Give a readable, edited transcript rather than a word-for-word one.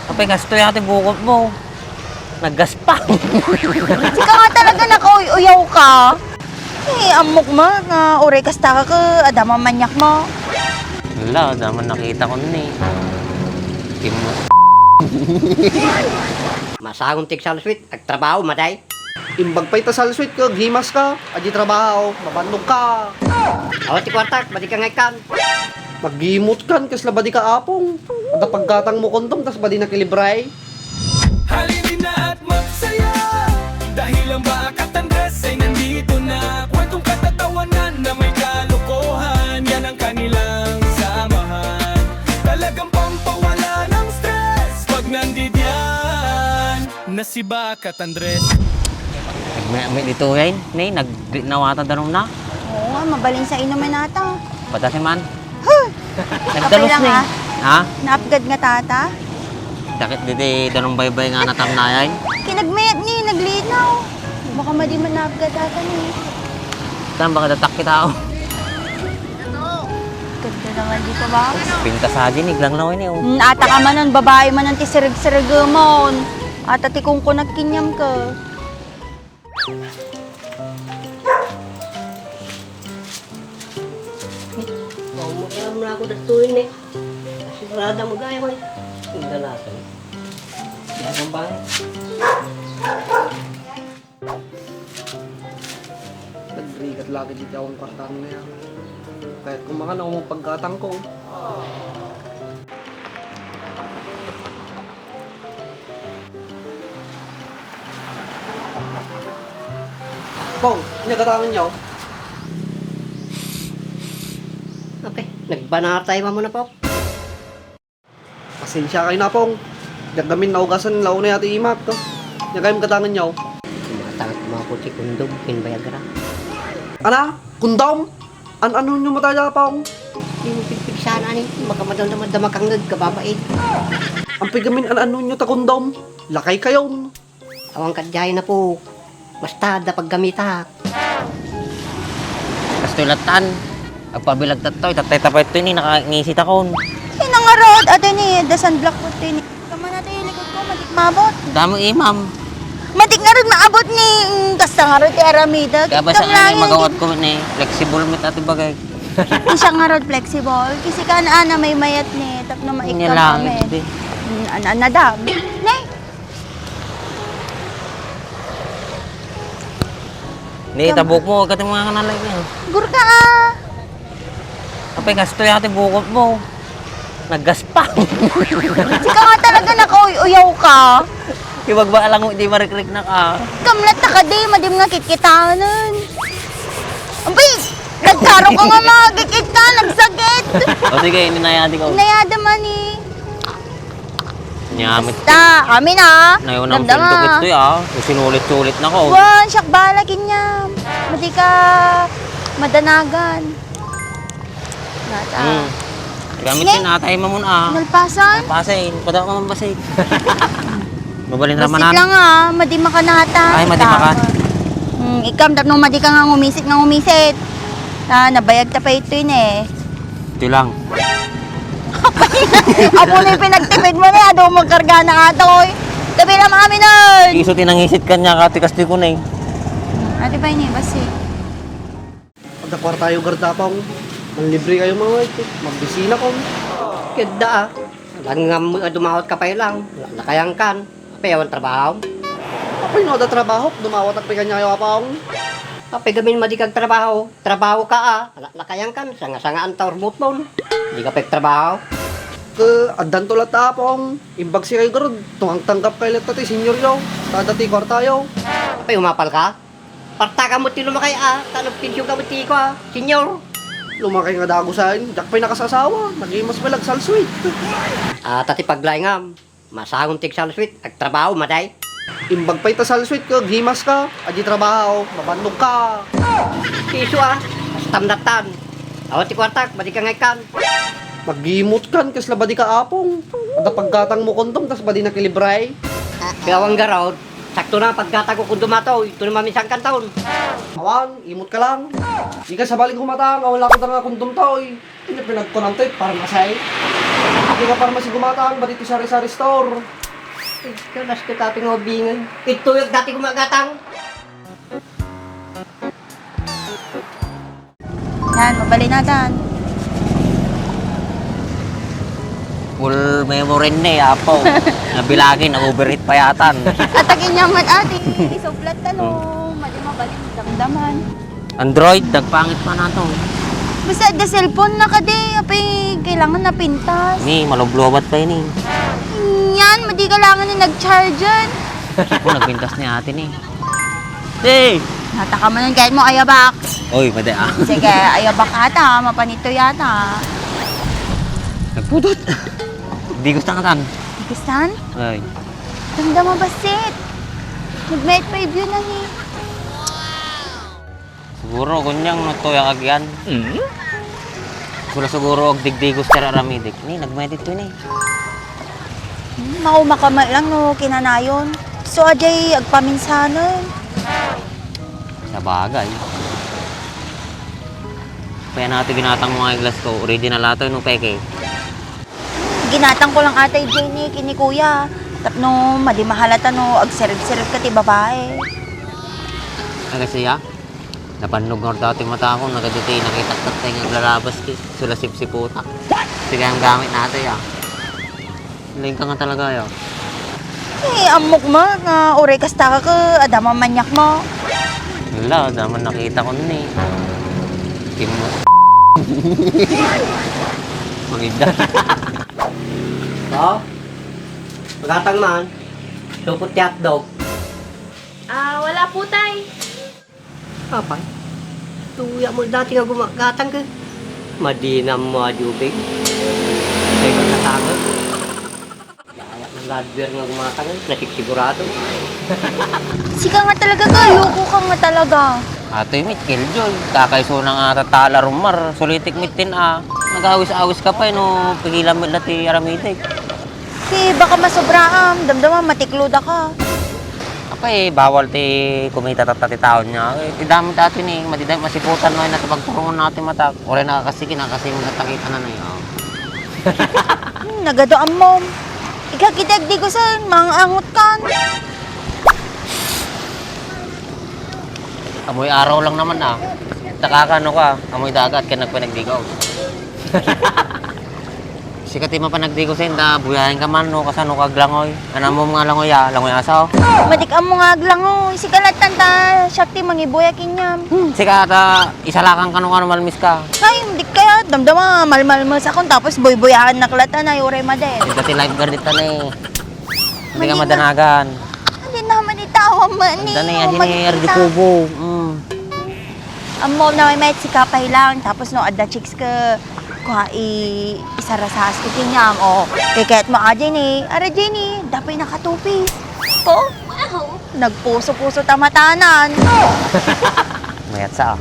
Kapag gasto yung ating bukod mo. Naggaspang. Di ka nga talaga nakauyaw ka. Eh, amok mo nga uray kasta ka adama manyak mo. Wala, daman nakita ko nun eh. Timo. Masagong tigsal sweet, agtrabaho, matay. Imbag pa'y tasal sweet ka, gimas ka, adi trabaho, mabandog ka. Awat ti kwartak, badi ka ngay kan. Maggimot kan, kasla ba di ka apong. At pagkatang mo kondom, tas ba di nakilibray. Halinin na at magsaya dahil ang Bakat Andres ay nandito na. Kwentong katatawanan na may kalokohan, yan ang kanilang samahan. Talagang pampawala ng stress pag nandidyan na si Bakat Andres. May dito yan. Nay, nagnawata danong na. Oo nga, mabalin sa inuman nata. Pata si man. Okay Nagdalos lang, na ha? eh. Ha? Naapgad nga tata. Dakit dito danong baybay nga natam na yan. Kinagmayat ni, naglinaw. Baka madi man naapgad tata ni. Saan baka datak kita ako? Ganda naman dito ba? Pinta sa akin, iglang na yun eh. Ata ka man nun, babae man nun, tisirag-sirag mo. Ata ti kung nagkinyam ka. Mamukha mo na ako datuin eh. Sigurada mo gaya mo eh. Tingnan natin. Yan ang bahay. Nagrigat lagi dito akong kwartang na yan. Kahit kung mga naumong pagkatang ko. Pong, nagkatangan niyo. Okay, nagbanatay mo muna po. Pasensya kayo na, Pong. Nagamin na ugasan lao na yati imak to. Nagayong katangan niyo. Tumatangat mga puti kundog, kinbayagara. Ana, kundom? Ano nyo mataya, Pong? Hindi mo pigpigsana ni, makamadal naman damakangag kababait. Ang pigamin ano nyo ta kundom? Lakay kayo. Awang kadyahay na po. Basta dapag gamitak. Kastulatan. Agpabilag tatoy, tatay tapay ito yun, nakangisit ako. Hinangarod, ate ni, dasan black po tin. Tama natin yung likod ko, matik mabot. Dami imam. Matik nga rin maabot ni, kasta nga rin ti Aramida. Kaya ba sa nga magawat ko ni flexible mit ati bagay. Siya nga rin flexible. Kasi ka na may mayat ni, tap na maikam Nilangit kami. di. Anadam. Ne? Ni tabuk mo, kati mga kanalay yan. Gurka ah. Kapag gasto yung ating bukod mo. Naggaspang. Di ka nga talaga nakauyaw ka. Ibag ba alang di marikrik na ka. Kamlat na ka di, madim nga kitkitangan. Ampay, nagkaro ka nga magkikit ka, nagsagit. O sige, ninayati ko. Inayada man eh. Nyamit. Ta, amin ah. Ngayon ang Damdama. sundok ito ah. Sinulit-sulit na ko. Wan, siyak balagin niya. Mati ka madanagan. Nata. Gamit Sige. yun atay mo muna ah. Nalpasan? Pasain, pada ko naman basit. Mabalin Basit ramanan. lang ah, madi makanata. Ay, madi maka. Ikam, tap nung madi ka nga ngumisit. Ah, nabayag ta pa ito yun eh. Ito lang. Apo na yung pinagtipid mo na, ado magkarga na atoy. Tabi na mami nun. Iso tinangisit ka niya, kati ko na eh. Ate pa yun eh, basi. Pagdakwar tayo gardapang. Manlibre kayo mga ito. Magbisina ko. Keda ah. Lang nga dumawat ka pa lang. Lakayang kan. Payawan trabaho. Apay no, da trabaho. Dumawat at pikanyayo apang. Kapag gamin madikag trabaho. Trabaho ka ah. Lakayang kan. Sanga-sanga ang tawar mo. Di ka pagtrabaho. Adan tulat apang. Imbag si kayo garod. Tungang tanggap kayo lang tati, senior yo. Tadati kwartayo. Kapag umapal ka. Parta ka mo tilumakay ah. Tanong pinsyo ka mo ko ah. Senyor. Lumakay nga dago sa akin. Dak pa'y nakasasawa. Nagimas malag salsweet. Tati paglay nga. Masagong tigsal sweet. Agtrabaho, matay. Imbag pa'y tasal sweet ka, gimas ka. Adi trabaho, mabandog ka. Piso ah. Tamdatan. Awat ti kwartak. Badi ka ngay kan. Maggimot kan, kasla ba di ka apong. At pagkatang mo kondom, tas ba di nakilibray. Gawang garod. Sakto na pagkata ko kung dumato. Ito na mamisang kantaon. Awan, imot ka lang. Di ka sa baling humatang, wala ko nga kondom to. Hindi pinagkunang to, parang asay. Dati ka para masigumatang, ba dito sari-sari store? Kalas ka tapi nga bingan. Ito yung dati kumagatang. Yan, mabali natin. Full memory na eh, apo. Nabilagin, nag-overheat pa yatan. Atagin niya man ate, isuplat talo. Mali mabalik damdaman. Android, nagpangit pa na to. Basta the cellphone na ka di, apay kailangan na pintas. Ni, malublobat pa yun eh. Yan, madi kailangan na nag-charge. Ako, nagpintas ni ate ni. Hey! Nataka mo nun kahit mo ayabak. Oy, mada ah. Sige, ayabak ata, mapanito yata. Nagpudot. Di gusto nga tan. Gustahan? Ay. Tanda mo basit. Nag-met pa yun na ni. Siguro, kunyang natuya kagyan. Siguro, og digdigos tara ramidik. Ni, nagmedit to ni. Maumakama lang no, kinanayon. So, ajay, agpaminsanon. Sa bagay. Kaya natin ginatang mga glass ko. Original ato no peke. Ginatang ko lang atay Jenny, kini kuya. Tapno, madi mahalata no, agserib-serib ka ti babae. Ay kasi ya. Napanog nga dati mata ko. Nagaditi, nakita-tat tayo ng lalabas ki. Sula sipsiputa. Sige ang gamit natin ya. Lain ka nga talaga ya. Eh, amok mo, nga uray kasta ka, adama manyak mo. Wala, naman nakita ko nun eh. Kim mo. Magigda. Oo. Magatang man. Lupot ti hotdog. Wala po, tay. Kapay. Tuya mo dati nga gumagatang ka. Madinam mo adubig. Kaya ka natangag. Layak ng ladber nga gumatang. Nasigurado. Sika nga talaga ka, loko ka nga talaga. Ate mit, killjoy. Kakaiso na nga tatala rumar. Sulitik mitin ah. Nag-awis-awis ka pa eh no. Pigilan mo lati aramitik. Eh, baka masobraam, damdaman matikluda ka. Apa eh, bawal ti kumita tatati taon niya. Eh, tidamit atin eh. Madiday masiputan mo eh. Natapagturungan natin mata. Oray nakakasiki na kasi magtatakita na na yun. Nagadoan mo. Ikakitag di ko sa mga angot kan. Amoy araw lang naman ah. Takakano ka. Amoy dagat ka nagpanagdigaw. Sikat mo pa nagdigaw sa inda. Buyahin ka man no. Kasano kag langoy. Ano mo mga langoy ah. Langoy asaw. Matikam mo nga aglango. Sikalatan ta, syakti mangibuya kinyam. Sikat isalakan ka no malmis ka. Ay, hindi kaya, damdama, malmalmas akong tapos boy-boyahan na klatan ay uray madel. Dati lifeguard dito na eh. Hindi ka Manina. madanagan. Hindi naman itawa man eh. Dani yan din eh. Kubo. Amo na may met si kapay lang. Tapos no, adda chicks ka. Kuha isarasas ko kinyam. O, kiket mo Jenny. Ara Jenny, dapay nakatupis. Po? Wow! Nagpuso-puso tamatanan. Mayat sa ah.